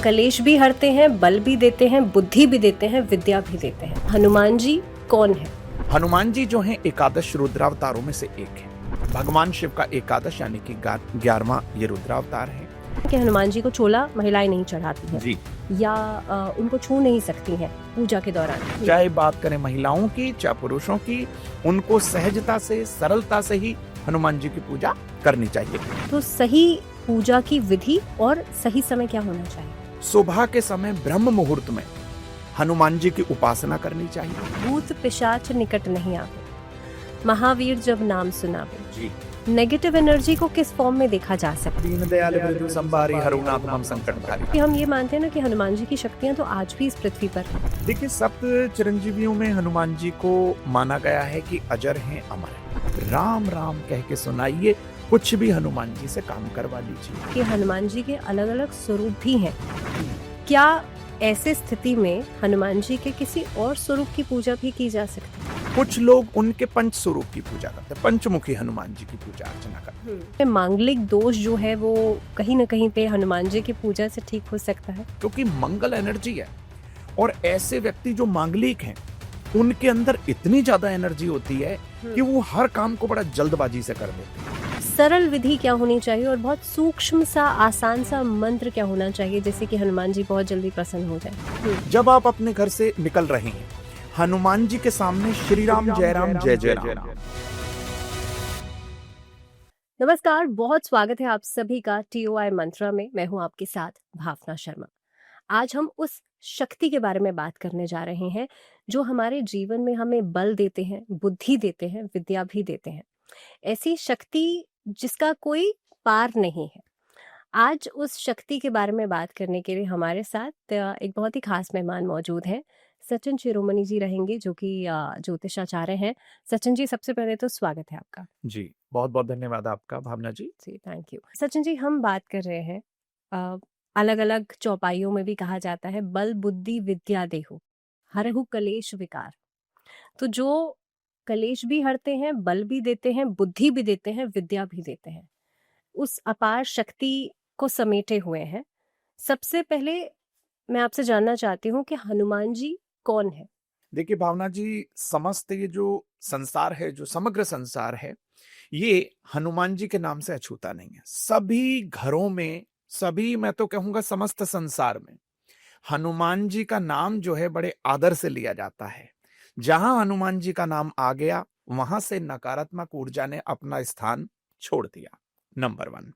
कलेश भी हरते हैं, बल भी देते हैं, बुद्धि भी देते हैं, विद्या भी देते हैं। हनुमान जी कौन है? हनुमान जी जो हैं एकादश रुद्रावतारों में से एक हैं। भगवान शिव का एकादश यानी कि 11वां ये रुद्रावतार है। कि हनुमान जी को चोला महिलाएं नहीं चढ़ाती हैं जी, या उनको छू नहीं सकती हैं पूजा के दौरान। चाहे बात करें महिलाओं की चाहे पुरुषों की, उनको सहजता से सरलता से ही हनुमान जी की पूजा करनी चाहिए। तो सही पूजा की विधि और सही समय क्या होना चाहिए? सुबह के समय ब्रह्म मुहूर्त में हनुमान जी की उपासना करनी चाहिए। भूत पिशाच निकट नहीं आवे, महावीर जब नाम सुनावे। जी, नेगेटिव एनर्जी को किस फॉर्म में देखा जा सकता है? दीन दयाल मृदु संभारी हरुनाथ मम संकटहारी। कि हम ये मानते हैं ना कि हनुमान जी की शक्तियां तो आज भी इस पृथ्वी पर हैं। देखिए, सप्त चिरंजीवियों में हनुमान जी को माना गया है कि अजर हैं, अमर हैं। राम राम कह के सुनाइए, कुछ भी हनुमान जी से काम करवा लीजिए। कि हनुमान जी के अलग अलग स्वरूप भी हैं। क्या ऐसे स्थिति में हनुमान जी के किसी और स्वरूप की पूजा भी की जा सकती है? कुछ लोग उनके पंच स्वरूप की पूजा करते हैं, पंचमुखी हनुमान जी की पूजा अर्चना करते हैं। मांगलिक दोष जो है वो कहीं न कहीं पे हनुमान जी की पूजा से ठीक हो सकता है। क्योंकि मंगल एनर्जी है और ऐसे व्यक्ति जो मांगलिक हैं उनके अंदर इतनी ज्यादा एनर्जी होती है कि वो हर काम को बड़ा जल्दबाजी से कर देते हैं। सरल विधि क्या होनी चाहिए और बहुत सूक्ष्म सा आसान सा मंत्र क्या होना चाहिए जिससे कि हनुमान जी बहुत जल्दी प्रसन्न हो जाए? जब आप अपने घर से निकल रहे हैं, हनुमान जी के सामने श्री राम जय राम जय जय राम। नमस्कार, बहुत स्वागत है आप सभी का TOI मंत्रा में। मैं हूं आपके साथ भावना शर्मा। आज हम उस शक्ति के बारे में बात करने जा रहे हैं जो हमारे जीवन में हमें बल देते हैं, बुद्धि देते हैं, विद्या भी देते हैं। ऐसी शक्ति जिसका कोई पार नहीं है। आज उस शक्ति के बारे में बात करने के लिए हमारे साथ एक बहुत ही खास मेहमान मौजूद हैं। सचिन शिरोमणि जी रहेंगे जो कि ज्योतिषाचार्य हैं। सचिन जी, सबसे पहले तो स्वागत है आपका। जी, बहुत बहुत धन्यवाद आपका भावना जी। जी, थैंक यू। सचिन जी, हम बात कर रहे हैं अलग अलग चौपाइयों में भी कहा जाता है बल बुद्धि विद्या देहु हरहु कलेश विकार। तो जो कलेश भी हरते हैं, बल भी देते हैं, बुद्धि भी देते हैं, विद्या भी देते हैं, उस अपार शक्ति को समेटे हुए हैं। सबसे पहले मैं आपसे जानना चाहती हूँ कि हनुमान जी कौन है? देखिए भावना जी, समस्त ये जो संसार है, जो समग्र संसार है, ये हनुमान जी के नाम से अछूता नहीं है। सभी घरों में, सभी मैं तो कहूंगा समस्त संसार में हनुमान जी का नाम जो है बड़े आदर से लिया जाता है। जहां हनुमान जी का नाम आ गया, वहां से नकारात्मक ऊर्जा ने अपना स्थान छोड़ दिया। नंबर 1,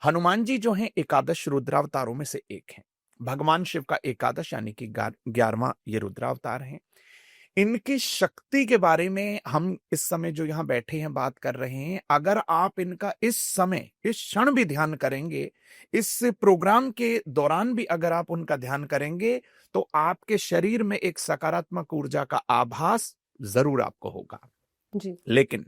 हनुमान जी जो हैं एकादश रुद्रावतारों में से एक हैं। भगवान शिव का एकादश यानी कि 11वां ये रुद्रावतार हैं। इनकी शक्ति के बारे में हम इस समय जो यहाँ बैठे हैं बात कर रहे हैं। अगर आप इनका इस समय, इस क्षण भी ध्यान करेंगे, इस प्रोग्राम के दौरान भी अगर आप उनका ध्यान करेंगे, तो आपके शरीर में एक सकारात्मक ऊर्जा का आभास जरूर आपको होगा। जी। लेकिन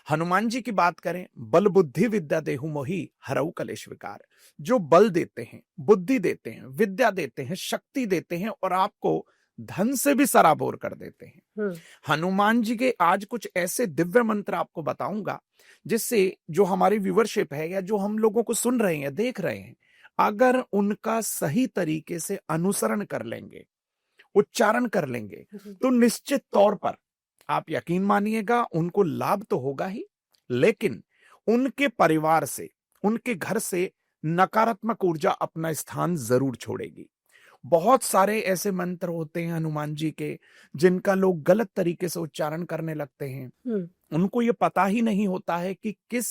हनुमान जी की बात करें, बल बुद्धि विद्या देहु मोहि हरऊ कलेश विकार। जो बल देते हैं, बुद्धि देते हैं, विद्या देते हैं, शक्ति देते हैं और आपको धन से भी सराबोर कर देते हैं। हनुमान जी के आज कुछ ऐसे दिव्य मंत्र आपको बताऊंगा जिससे जो हमारी व्यूअरशिप है या जो हम लोगों को सुन रहे हैं, देख रहे हैं, अगर उनका सही तरीके से अनुसरण कर लेंगे, उच्चारण कर लेंगे, तो निश्चित तौर पर आप यकीन मानिएगा उनको लाभ तो होगा ही, लेकिन उनके परिवार से, उनके घर से नकारात्मक ऊर्जा अपना स्थान जरूर छोड़ेगी। बहुत सारे ऐसे मंत्र होते हैं हनुमान जी के जिनका लोग गलत तरीके से उच्चारण करने लगते हैं। उनको ये पता ही नहीं होता है कि किस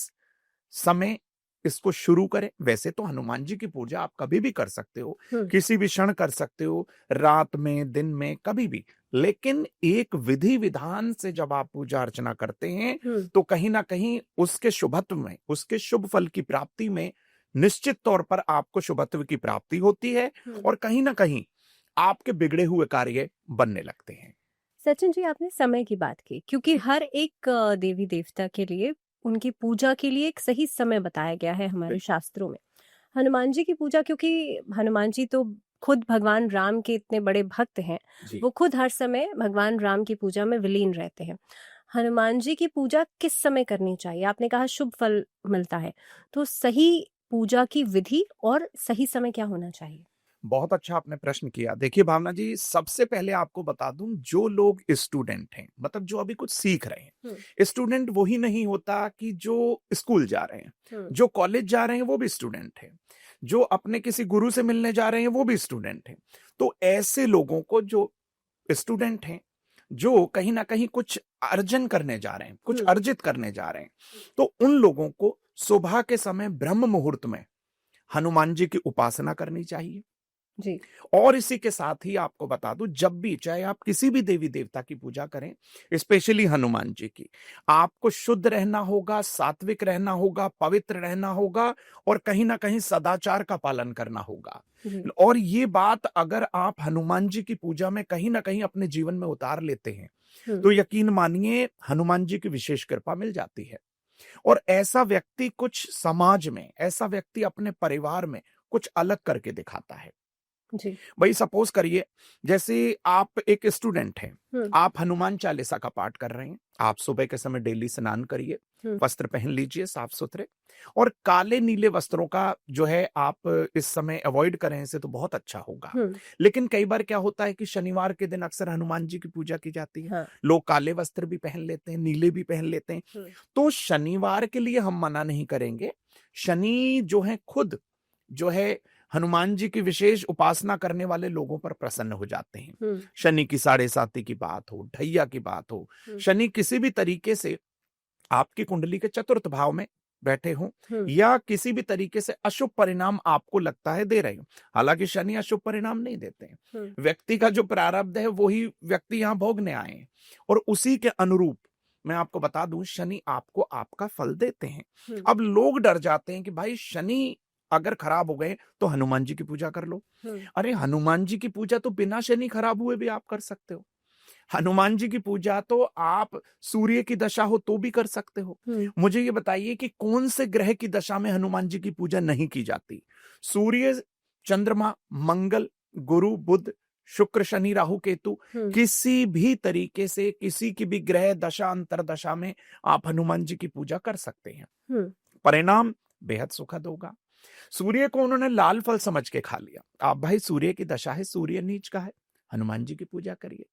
समय इसको शुरू करें। वैसे तो हनुमान जी की पूजा आप कभी भी कर सकते हो, किसी भी क्षण कर सकते हो, रात में, दिन में, कभी भी। लेकिन एक विधि विधान से जब आप पूजा अर्चना करते हैं तो कहीं ना कहीं उसके शुभत्व में, उसके शुभ फल की प्राप्ति में निश्चित तौर पर आपको शुभत्व की प्राप्ति होती है और कहीं ना कहीं आपके बिगड़े हुए कार्य बनने लगते हैं। सचिन जी, आपने समय की बात की, क्योंकि हर एक देवी देवता के लिए, उनकी पूजा के लिए एक सही समय बताया गया है हमारे शास्त्रों में। हनुमान जी की पूजा, क्योंकि हनुमान जी तो खुद भगवान राम के इतने बड़े भक्त हैं, वो खुद हर समय भगवान राम की पूजा में विलीन रहते हैं। हनुमान जी की पूजा किस समय करनी चाहिए? आपने कहा शुभ फल मिलता है, तो सही पूजा की विधि और सही समय क्या होना चाहिए? बहुत अच्छा आपने प्रश्न किया। देखिए भावना जी, सबसे पहले आपको बता दूं, जो लोग स्टूडेंट हैं, मतलब जो अभी कुछ सीख रहे हैं, स्टूडेंट वही नहीं होता कि जो स्कूल जा रहे हैं, जो कॉलेज जा रहे हैं वो भी स्टूडेंट हैं, जो अपने किसी गुरु से मिलने जा रहे हैं वो भी स्टूडेंट हैं। तो ऐसे लोगों को, जो स्टूडेंट हैं, जो कहीं ना कहीं कुछ अर्जन करने जा रहे हैं, कुछ अर्जित करने जा रहे हैं, तो उन लोगों को सुबह के समय ब्रह्म मुहूर्त में हनुमान जी की उपासना करनी चाहिए। जी। और इसी के साथ ही आपको बता दूं, जब भी चाहे आप किसी भी देवी देवता की पूजा करें, स्पेशली हनुमान जी की, आपको शुद्ध रहना होगा, सात्विक रहना होगा, पवित्र रहना होगा और कहीं ना कहीं सदाचार का पालन करना होगा। और ये बात अगर आप हनुमान जी की पूजा में कहीं ना कहीं अपने जीवन में उतार लेते हैं तो यकीन मानिए हनुमान जी की विशेष कृपा मिल जाती है। और ऐसा व्यक्ति कुछ समाज में, ऐसा व्यक्ति अपने परिवार में कुछ अलग करके दिखाता है। जी। भाई सपोज करिए, जैसे आप एक स्टूडेंट हैं, आप हनुमान चालीसा का पाठ कर रहे हैं, आप सुबह के समय डेली स्नान करिए, वस्त्र पहन लीजिए साफ सुथरे, और काले नीले वस्त्रों का जो है आप इस समय अवॉइड करें, इसे तो बहुत अच्छा होगा। लेकिन कई बार क्या होता है कि शनिवार के दिन अक्सर हनुमान जी की पूजा की जाती है। हाँ। लोग काले वस्त्र भी पहन लेते हैं, नीले भी पहन लेते हैं। तो शनिवार के लिए हम मना नहीं करेंगे। शनि जो है खुद जो है हनुमान जी की विशेष उपासना करने वाले लोगों पर प्रसन्न हो जाते हैं। शनि की 7.5 की बात हो, ढैया की बात हो, शनि किसी भी तरीके से आपकी कुंडली के चतुर्थ भाव में बैठे हो या किसी भी तरीके से अशुभ परिणाम आपको लगता है दे रहे हो, हालांकि शनि अशुभ परिणाम नहीं देते हैं। व्यक्ति का जो प्रारब्ध है वही व्यक्ति यहाँ भोगने आए हैं, और उसी के अनुरूप मैं आपको बता दूं, शनि आपको आपका फल देते हैं। अब लोग डर जाते हैं कि भाई शनि अगर खराब हो गए तो हनुमान जी की पूजा कर लो। अरे हनुमान जी की पूजा तो बिना शनि खराब हुए भी आप कर सकते हो। हनुमान जी की पूजा तो आप सूर्य की दशा हो तो भी कर सकते हो। मुझे ये बताइए कि कौन से ग्रह की दशा में हनुमान जी की पूजा नहीं की जाती? सूर्य, चंद्रमा, मंगल, गुरु, बुध, शुक्र, शनि, राहु, केतु, किसी भी तरीके से किसी की भी ग्रह दशा अंतर दशा में आप हनुमान जी की पूजा कर सकते हैं। परिणाम बेहद सुखद होगा। सूर्य को उन्होंने लाल फल समझ के खा लिया, आप भाई सूर्य की दशा है, सूर्य नीच का है, हनुमान जी की पूजा करिए।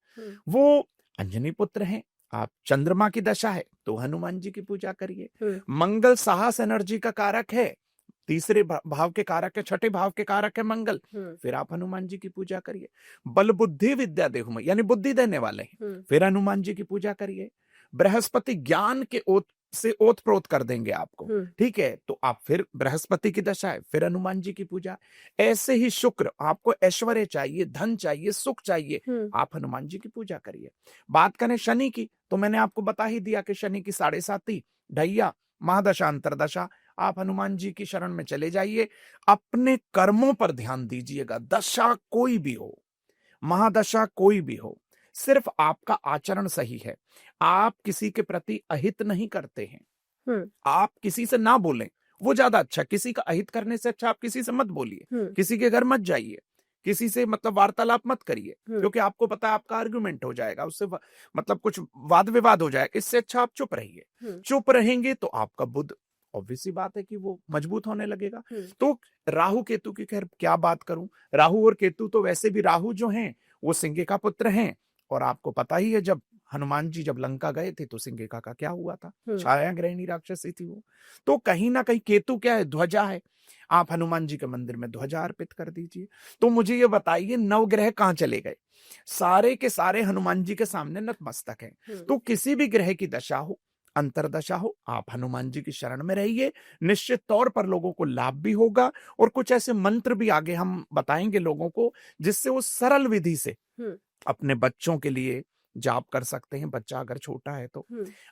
वो अंजनी पुत्र हैं, आप चंद्रमा की दशा है तो हनुमान जी की पूजा करिए। मंगल साहस एनर्जी का कारक है, तीसरे भाव के कारक है, छठे भाव के कारक है मंगल, फिर आप हनुमान जी की पूजा करिए। बल बुद्धि विद्या देहु यानी बुद्धि देने वाले हैं, फिर हनुमान जी की पूजा करिए। बृहस्पति ज्ञान के ओत से ओत प्रोत कर देंगे आपको, ठीक है, तो आप फिर बृहस्पति की दशा है, फिर हनुमान जी की पूजा। ऐसे ही शुक्र, आपको ऐश्वर्य चाहिए, धन चाहिए, सुख चाहिए, आप हनुमान जी की पूजा करिए। बात करें शनि की, तो मैंने आपको बता ही दिया कि शनि की 7.5 ढैया, महादशा, अंतरदशा, आप हनुमान जी की शरण में चले जाइए। अपने कर्मों पर ध्यान दीजिएगा, दशा कोई भी हो, महादशा कोई भी हो, सिर्फ आपका आचरण सही है। आप किसी के प्रति अहित नहीं करते हैं, आप किसी से ना बोलें, वो ज्यादा अच्छा। किसी का अहित करने से अच्छा आप किसी से मत बोलिए, किसी के घर मत जाइए, किसी से मतलब वार्तालाप मत करिए, क्योंकि आपको पता है आपका आर्गुमेंट हो जाएगा, उससे मतलब कुछ वाद विवाद हो जाएगा। इससे अच्छा आप चुप रहिए। चुप रहेंगे तो आपका बुद्ध, ऑब्वियस सी बात है कि वो मजबूत होने लगेगा। तो राहु केतु की खैर क्या बात करूं, राहु और केतु तो वैसे भी, राहु जो हैं वो सिंह का पुत्र हैं, और आपको पता ही है जब हनुमान जी जब लंका गए थे तो सिंहिका का क्या हुआ था, छाया ग्रहणी राक्षसी थी वो। तो कहीं ना कहीं केतु क्या है, ध्वजा है, आप हनुमान जी के मंदिर में ध्वजा अर्पित कर दीजिए। तो मुझे ये बताइए, नवग्रह कहां चले गए? सारे के सारे हनुमान जी के सामने नतमस्तक हैं। तो किसी भी ग्रह की दशा हो, अंतरदशा हो, आप हनुमान जी की शरण में रहिए, निश्चित तौर पर लोगों को लाभ भी होगा। और कुछ ऐसे मंत्र भी आगे हम बताएंगे लोगों को, जिससे वो सरल विधि से अपने बच्चों के लिए जाप कर सकते हैं। बच्चा अगर छोटा है तो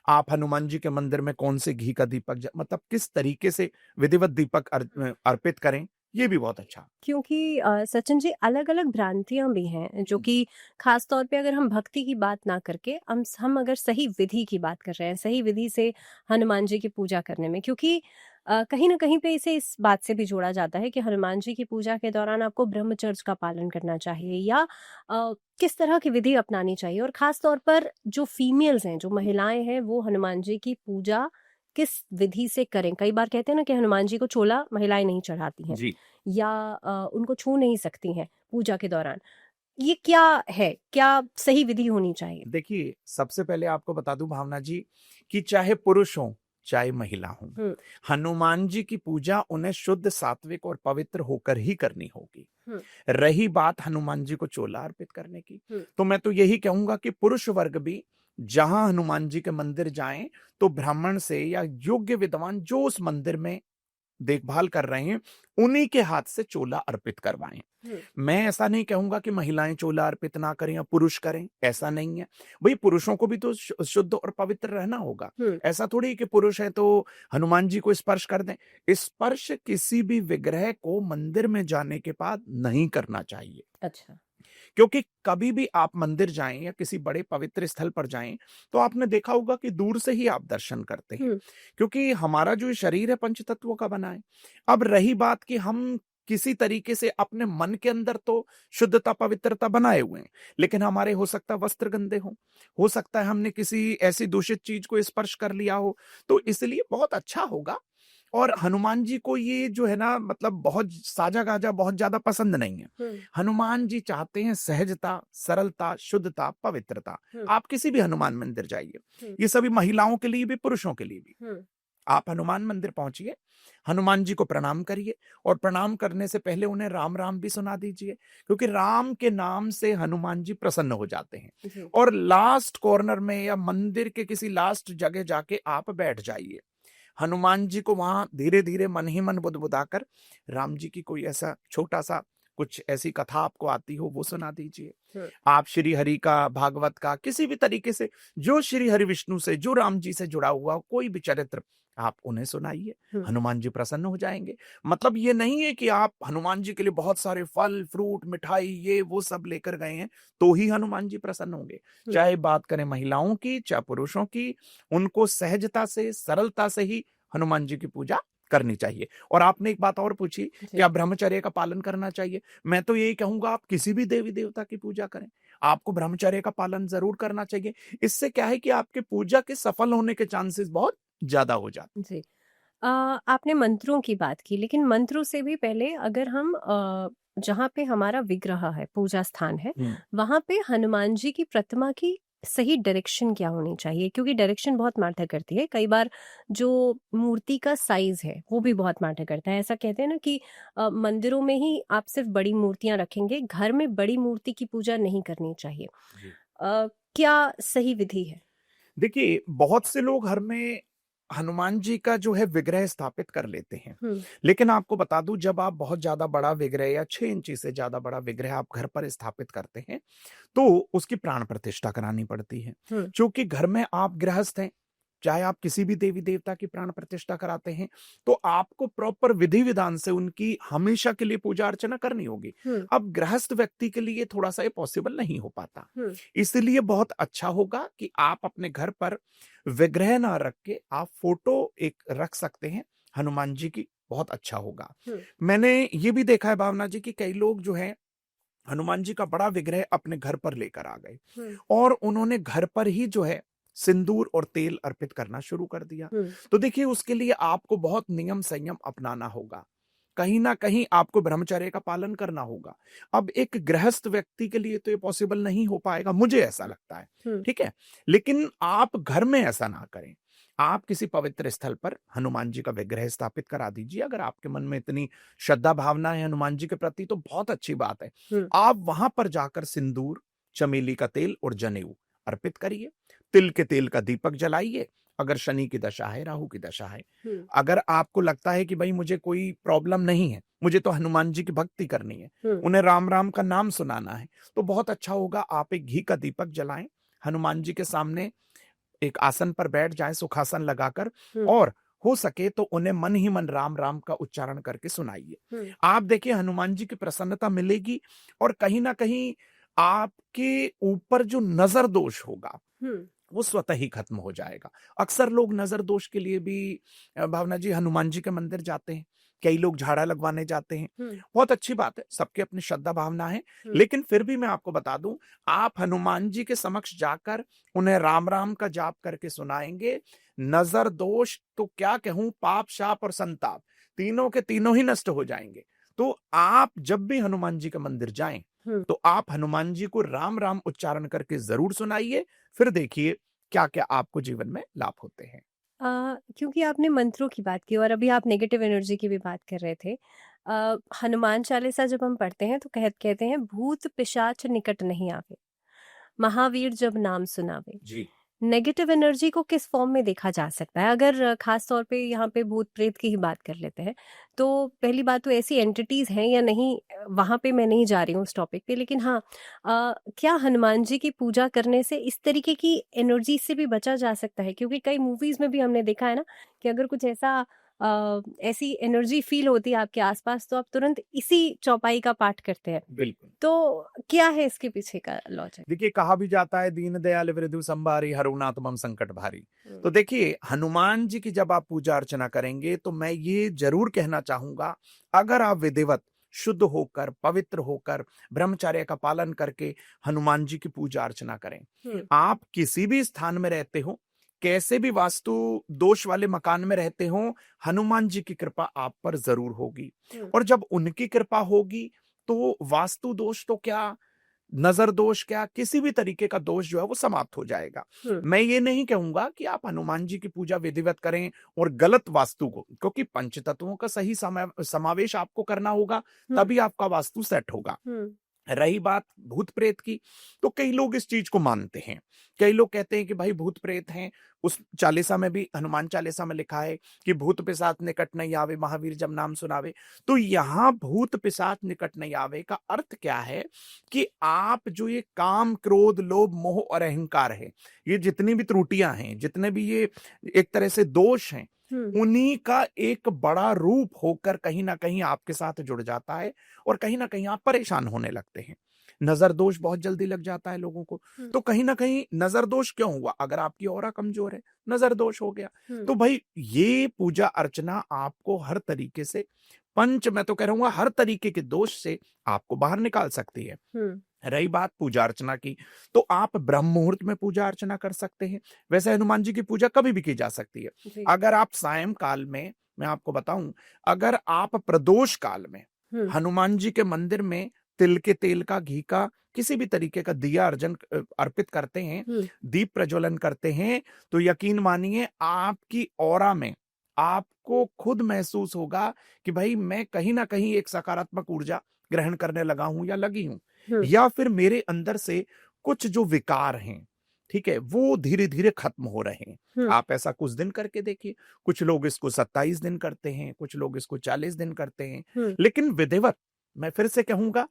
आप हनुमान जी के मंदिर में कौन से घी का दीपक, मतलब किस तरीके से विधिवत दीपक अर्पित करें, ये भी बहुत अच्छा। क्योंकि सचिन जी, अलग अलग भ्रांतियां भी हैं जो कि खास तौर पे अगर हम भक्ति की बात ना करके हम अगर सही विधि की बात कर रहे हैं, सही विधि से हनुमान जी की पूजा करने में, क्योंकि कहीं ना कहीं पे इसे इस बात से भी जोड़ा जाता है कि हनुमान जी की पूजा के दौरान आपको ब्रह्मचर्य का पालन करना चाहिए, या किस तरह की विधि अपनानी चाहिए, और खास तौर पर जो फीमेल्स हैं, जो महिलाएं हैं, वो हनुमान जी की पूजा किस विधि से करें। कई बार कहते हैं ना कि हनुमान जी को चोला महिलाएं नहीं चढ़ाती हैं, या उनको छू नहीं सकती हैं पूजा के दौरान, ये क्या है? क्या सही विधि होनी चाहिए? देखिए, सबसे पहले आपको बता दूं भावना जी कि चाहे पुरुष हो चाहे महिला हो, हुँ, हनुमान जी की पूजा उन्हें शुद्ध, सात्विक और पवित्र होकर ही करनी होगी। हुँ, रही बात हनुमान जी को चोला अर्पित करने की, हुँ, तो मैं तो यही कहूंगा कि पुरुष वर्ग भी जहां हनुमान जी के मंदिर जाएं, तो ब्राह्मण से या योग्य विद्वान जो उस मंदिर में देखभाल कर रहे हैं, उन्हीं के हाथ से चोला अर्पित करवाएं। हुँ, मैं ऐसा नहीं कहूंगा कि महिलाएं चोला अर्पित ना करें या पुरुष करें, ऐसा नहीं है। भाई पुरुषों को भी तो शुद्ध और पवित्र रहना होगा। हुँ, ऐसा थोड़ी है कि पुरुष है तो हनुमान जी को स्पर्श कर दें। स्पर्श किसी भी विग्रह को मंदिर में जाने के बाद नहीं करना चाहिए, अच्छा। क्योंकि कभी भी आप मंदिर जाएं या किसी बड़े पवित्र स्थल पर जाएं, तो आपने देखा होगा कि दूर से ही आप दर्शन करते हैं, हुँ, क्योंकि हमारा जो शरीर है पंच तत्वों का बना है। अब रही बात कि हम किसी तरीके से अपने मन के अंदर तो शुद्धता पवित्रता बनाए हुए हैं, लेकिन हमारे हो सकता है वस्त्र गंदे हो सकता है हमने किसी ऐसी दूषित चीज को स्पर्श कर लिया हो, तो इसलिए बहुत अच्छा होगा। और हनुमान जी को ये जो है ना, मतलब बहुत साजा गाजा बहुत ज्यादा पसंद नहीं है। हुँ, हनुमान जी चाहते हैं सहजता, सरलता, शुद्धता, पवित्रता। हुँ, आप किसी भी हनुमान मंदिर जाइए, हुँ, ये सभी महिलाओं के लिए भी पुरुषों के लिए भी। हुँ, आप हनुमान मंदिर पहुंचिए, हनुमान जी को प्रणाम करिए, और प्रणाम करने से पहले उन्हें राम राम भी सुना दीजिए, क्योंकि राम के नाम से हनुमान जी प्रसन्न हो जाते हैं। जी, और लास्ट कॉर्नर में या मंदिर के किसी लास्ट जगह जाके आप बैठ जाइए। हनुमान जी को वहां धीरे धीरे मन ही मन बुदबुदाकर राम जी की कोई ऐसा छोटा सा कुछ ऐसी कथा आपको आती हो वो सुना दीजिए। हुँ, आप श्री हरि का, भागवत का, किसी भी तरीके से जो श्री हरि विष्णु से, जो राम जी से जुड़ा हुआ हो, कोई भी चरित्र आप उन्हें सुनाइए। हुँ, हनुमान जी प्रसन्न हो जाएंगे। मतलब ये नहीं है कि आप हनुमान जी के लिए बहुत सारे फल, फ्रूट, मिठाई ये वो सब लेकर गए हैं तो ही हनुमान जी प्रसन्न होंगे। हुँ, चाहे बात करें महिलाओं की चाहे पुरुषों की, उनको सहजता से, सरलता से ही हनुमान जी की पूजा करनी चाहिए। और आपने एक बात और पूछी, जी, क्या ब्रह्मचर्य का पालन करना चाहिए? मैं तो यही कहूंगा आप किसी भी देवी देवता की पूजा करें, आपको ब्रह्मचर्य का पालन जरूर करना चाहिए। इससे क्या है कि आपके पूजा के सफल होने के चांसेस बहुत ज्यादा हो जाते जी। आपने मंत्रों की बात की, लेकिन मंत्रों से भी पहले अगर हम जहाँ पे हमारा विग्रह है, पूजा स्थान है, हैं। वहाँ पे हनुमान जी की प्रतिमा की सही डायरेक्शन क्या होनी चाहिए? क्योंकि डायरेक्शन बहुत मैटर करती है। कई बार जो मूर्ति का साइज़ है, वो भी बहुत मैटर करता है। ऐसा कहते हैं ना कि मंदिरों में ही आप सिर्फ़ बड़ी मूर्तियाँ रखेंगे, घर में बड़ी मूर्ति की पूजा नहीं करनी चाहिए। जी। क्या सही विधि है? देखिए, बहुत से लोग घर में हनुमान जी का जो है विग्रह स्थापित कर लेते हैं। हुँ, लेकिन आपको बता दूं, जब आप बहुत ज्यादा बड़ा विग्रह या 6 इंची से ज्यादा बड़ा विग्रह आप घर पर स्थापित करते हैं, तो उसकी प्राण प्रतिष्ठा करानी पड़ती है। हुँ, क्योंकि घर में आप गृहस्थ हैं, चाहे आप किसी भी देवी देवता की प्राण प्रतिष्ठा कराते हैं, तो आपको प्रॉपर विधि विधान से उनकी हमेशा के लिए पूजा अर्चना करनी होगी। हुँ, अब गृहस्थ व्यक्ति के लिए थोड़ा सा ये पॉसिबल नहीं हो पाता। हुँ, इसलिए बहुत अच्छा होगा कि आप अपने घर पर विग्रह ना रख के आप फोटो एक रख सकते हैं हनुमान जी की, बहुत अच्छा होगा। हुँ, मैंने ये भी देखा है भावना जी कि कई लोग जो है हनुमान जी का बड़ा विग्रह अपने घर पर लेकर आ गए, हुँ, और उन्होंने घर पर ही जो है सिंदूर और तेल अर्पित करना शुरू कर दिया। हुँ, तो देखिए, उसके लिए आपको बहुत नियम संयम अपनाना होगा, कहीं ना कहीं आपको ब्रह्मचर्य का पालन करना होगा। अब एक गृहस्थ व्यक्ति के लिए तो ये पॉसिबल नहीं हो पाएगा, मुझे ऐसा लगता है। हुँ, ठीक है, लेकिन आप घर में ऐसा ना करें। आप किसी पवित्र स्थल पर हनुमान जी का विग्रह स्थापित करा दीजिए। अगर आपके मन में इतनी श्रद्धा भावना है हनुमान जी के प्रति तो बहुत अच्छी बात है। हुँ, आप वहां पर जाकर सिंदूर, चमेली का तेल और जनेऊ अर्पित करिए। तिल के तेल का दीपक जलाइए। अगर शनि की दशा है, राहु की दशा है, हुँ, अगर आपको लगता है कि भाई मुझे कोई प्रॉब्लम नहीं है, मुझे तो हनुमान जी की भक्ति करनी है, हुँ, उन्हें राम राम का नाम सुनाना है, तो बहुत अच्छा होगा आप एक घी का दीपक जलाएं, हनुमान जी के सामने एक आसन पर बैठ जाएं, सुखासन लगाकर, हुँ, और हो सके तो उन्हें मन ही मन राम राम का उच्चारण करके सुनाइए। हुँ, आप देखिए हनुमान जी की प्रसन्नता मिलेगी, और कहीं ना कहीं आपके ऊपर जो नजर दोष होगा हुँ, वो स्वतः ही खत्म हो जाएगा। अक्सर लोग नजर दोष के लिए भी भावना जी हनुमान जी के मंदिर जाते हैं, कई लोग झाड़ा लगवाने जाते हैं। हुँ, बहुत अच्छी बात है, सबकी अपनी श्रद्धा भावना है। हुँ, लेकिन फिर भी मैं आपको बता दूं, आप हनुमान जी के समक्ष जाकर उन्हें राम राम का जाप करके सुनाएंगे, नजर दोष तो क्या कहूं, पाप शाप और संताप तीनों के तीनों ही नष्ट हो जाएंगे। तो आप जब भी हनुमान जी के मंदिर जाएं तो आप हनुमान जी को राम राम उच्चारण करके जरूर सुनाइए, फिर देखिए क्या क्या आपको जीवन में लाभ होते हैं। क्योंकि आपने मंत्रों की बात की और अभी आप नेगेटिव एनर्जी की भी बात कर रहे थे। हनुमान चालीसा जब हम पढ़ते हैं तो कहते हैं भूत पिशाच निकट नहीं आवे, महावीर जब नाम सुनावे। जी नेगेटिव एनर्जी को किस फॉर्म में देखा जा सकता है? अगर खास तौर पे यहाँ पे भूत प्रेत की ही बात कर लेते हैं, तो पहली बात तो ऐसी एंटिटीज हैं या नहीं, वहाँ पे मैं नहीं जा रही हूँ उस टॉपिक पे, लेकिन हाँ, क्या हनुमान जी की पूजा करने से इस तरीके की एनर्जी से भी बचा जा सकता है? क्योंकि कई मूवीज में भी हमने देखा है ना कि अगर कुछ ऐसा ऐसी एनर्जी फील होती है आपके आसपास तो आप तुरंत इसी चौपाई का पाठ करते हैं। बिल्कुल। तो क्या है इसके पीछे का लॉजिक? देखिए, कहा भी जाता है दीन दयाल विरधु संभारी हरुनाथ मम संकट भारी। हम्म। तो देखिए, हनुमान जी की जब आप पूजा अर्चना करेंगे तो मैं ये जरूर कहना चाहूंगा, अगर आप विधिवत शुद्ध होकर पवित्र होकर ब्रह्मचर्य का पालन करके हनुमान जी की पूजा अर्चना करें, आप किसी भी स्थान में रहते हो, कैसे भी वास्तु दोष वाले मकान में रहते हो, हनुमान जी की कृपा आप पर जरूर होगी। और जब उनकी कृपा होगी तो वास्तु दोष तो क्या, नजर दोष क्या, किसी भी तरीके का दोष जो है वो समाप्त हो जाएगा। मैं ये नहीं कहूंगा कि आप हनुमान जी की पूजा विधिवत करें और गलत वास्तु को, क्योंकि पंच तत्वों का सही समावेश आपको करना होगा, तभी आपका वास्तु सेट होगा। रही बात भूत प्रेत की, तो कई लोग इस चीज को मानते हैं। कई लोग कहते हैं कि भाई भूत प्रेत हैं, उस चालीसा में भी, हनुमान चालीसा में लिखा है कि भूत पिशाच निकट नहीं आवे, महावीर जब नाम सुनावे। तो यहाँ भूत पिशाच निकट नहीं आवे का अर्थ क्या है कि आप जो ये काम क्रोध लोभ मोह और अहंकार है, ये जितनी भी त्रुटियां हैं, जितने भी ये एक तरह से दोष हैं, उन्हीं का एक बड़ा रूप होकर कहीं ना कहीं आपके साथ जुड़ जाता है और कहीं ना कहीं आप परेशान होने लगते हैं। नजर दोष बहुत जल्दी लग जाता है लोगों को। तो कहीं ना कहीं नजर दोष क्यों हुआ? अगर आपकी ऑरा कमजोर है, नजर दोष हो गया। तो भाई ये पूजा अर्चना आपको हर तरीके से, मैं तो कह रहा हूँ हर तरीके के दोष से आपको बाहर निकाल सकती है। रही बात पूजा अर्चना की, तो आप ब्रह्म मुहूर्त में पूजा अर्चना कर सकते हैं। वैसे हनुमान जी की पूजा कभी भी की जा सकती है। अगर आप सायं काल में, मैं आपको बताऊं, अगर आप प्रदोष काल में हनुमान जी के मंदिर में तिल के तेल का, घी का, किसी भी तरीके का दिया अर्पित करते हैं, दीप प्रज्वलन करते हैं, तो यकीन मानिए आपकी ऑरा में आपको खुद महसूस होगा कि भाई मैं कहीं ना कहीं एक सकारात्मक ऊर्जा ग्रहण करने लगा हूं या लगी हूं, या फिर मेरे अंदर से कुछ जो विकार हैं, ठीक है, वो धीरे धीरे खत्म हो रहे हैं। आप ऐसा कुछ दिन करके देखिए। कुछ लोग इसको 27 दिन करते हैं, कुछ लोग इसको 40 दिन करते हैं, लेकिन विधिवत, मैं फिर से कहूंगा,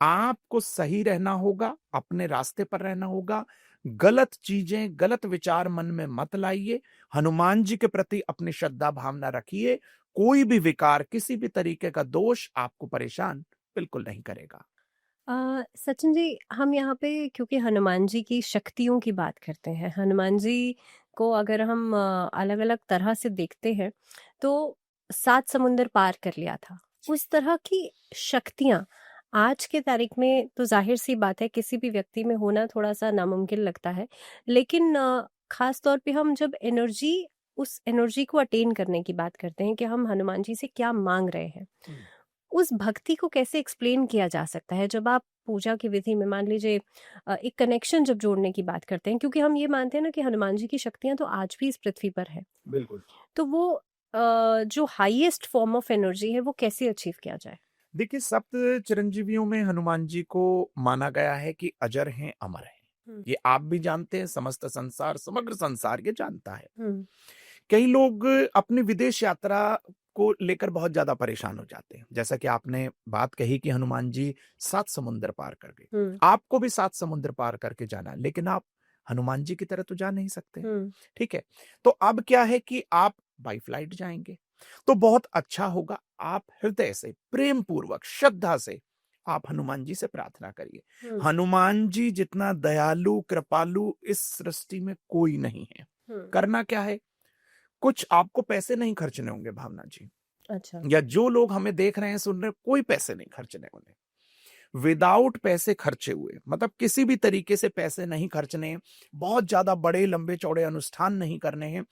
आपको सही रहना होगा, अपने रास्ते पर रहना होगा। गलत चीजें, गलत विचार मन में मत लाइए। हनुमान जी के प्रति अपनी श्रद्धा भावना रखिए। कोई भी विकार, किसी भी तरीके का दोष आपको परेशान बिल्कुल नहीं करेगा। सचिन जी, हम यहाँ पे क्योंकि हनुमान जी की शक्तियों की बात करते हैं, हनुमान जी को अगर हम अलग अलग तरह से देखते हैं तो 7 समुंदर पार कर लिया था, उस तरह की शक्तियां आज के तारीख में तो जाहिर सी बात है किसी भी व्यक्ति में होना थोड़ा सा नामुमकिन लगता है। लेकिन खास तौर पे हम जब उस एनर्जी को अटेन करने की बात करते हैं कि हम हनुमान जी से क्या मांग रहे हैं, उस भक्ति को कैसे एक्सप्लेन किया जा सकता है जब आप पूजा की विधि में, मान लीजिए, एक कनेक्शन जब जोड़ने की बात करते हैं, क्योंकि हम ये मानते हैं ना कि हनुमान जी की शक्तियां तो आज भी इस पृथ्वी पर है। बिल्कुल। तो वो जो हाईएस्ट फॉर्म ऑफ एनर्जी है वो कैसे अचीव किया जाए? देखिए, सप्त चिरंजीवियों में हनुमान जी को माना गया है कि अजर हैं, अमर हैं। ये आप भी जानते हैं, समस्त संसार, समग्र संसार ये जानता है। कई लोग अपनी विदेश यात्रा को लेकर बहुत ज्यादा परेशान हो जाते हैं। जैसा कि आपने बात कही कि हनुमान जी 7 समुद्र पार कर गए, आपको भी 7 समुद्र पार करके जाना है, लेकिन आप हनुमान जी की तरह तो जा नहीं सकते। ठीक है, तो अब क्या है कि आप बाई फ्लाइट जाएंगे तो बहुत अच्छा होगा। आप हृदय से, प्रेम पूर्वक, श्रद्धा से आप हनुमान जी से प्रार्थना करिए। हनुमान जी जितना दयालु कृपालु इस सृष्टि में कोई नहीं है। करना क्या है, कुछ आपको पैसे नहीं खर्चने होंगे भावना जी। अच्छा। या जो लोग हमें देख रहे हैं, सुन रहे हैं, कोई पैसे नहीं खर्चने उन्हें। विदाउट पैसे खर्चे हुए, मतलब किसी भी तरीके से पैसे नहीं खर्चने, बहुत ज्यादा बड़े लंबे चौड़े अनुष्ठान नहीं करने हैं।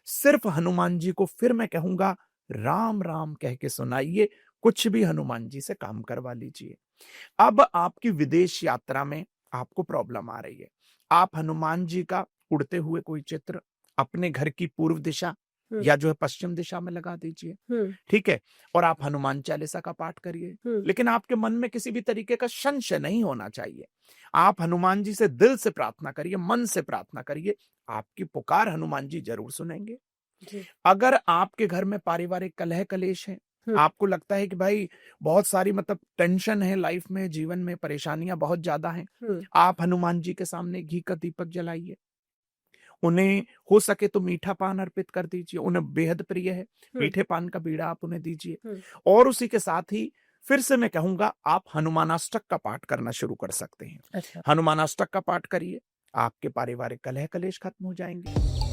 सिर्फ हनुमान जी को, फिर मैं कहूंगा, राम राम कह के सुनाइए। कुछ भी हनुमान जी से काम करवा लीजिए। अब आपकी विदेश यात्रा में आपको प्रॉब्लम आ रही है, आप हनुमान जी का उड़ते हुए कोई चित्र अपने घर की पूर्व दिशा हम्म, या जो है पश्चिम दिशा में लगा दीजिए, हम्म, ठीक है? और आप हनुमान चालीसा का पाठ करिए, हम्म, लेकिन आपके मन में किसी भी तरीके का संशय नहीं होना चाहिए। आप हनुमान जी से दिल से प्रार्थना करिए, मन से प्रार्थना करिए, आपकी पुकार हनुमान जी जरूर सुनेंगे। जी, अगर आपके घर में पारिवारिक कलह कलेश है, हम्म, आपको लगता है कि भाई बहुत सारी मतलब टेंशन है लाइफ में, जीवन में परेशानियां बहुत ज्यादा हैं, हम्म, आप हनुमान जी के सामने घी का दीपक जलाइए। उन्हें हो सके तो मीठा पान अर्पित कर दीजिए, उन्हें बेहद प्रिय है, हम्म, मीठे पान का बीड़ा आप उन्हें दीजिए। हम्म, और उसी के साथ ही फिर से मैं कहूंगा, आप हनुमानाष्टक का पाठ करना शुरू कर सकते हैं। अच्छा। हनुमानाष्टक का पाठ करिए, आपके पारिवारिक कलह कलेश खत्म हो जाएंगे।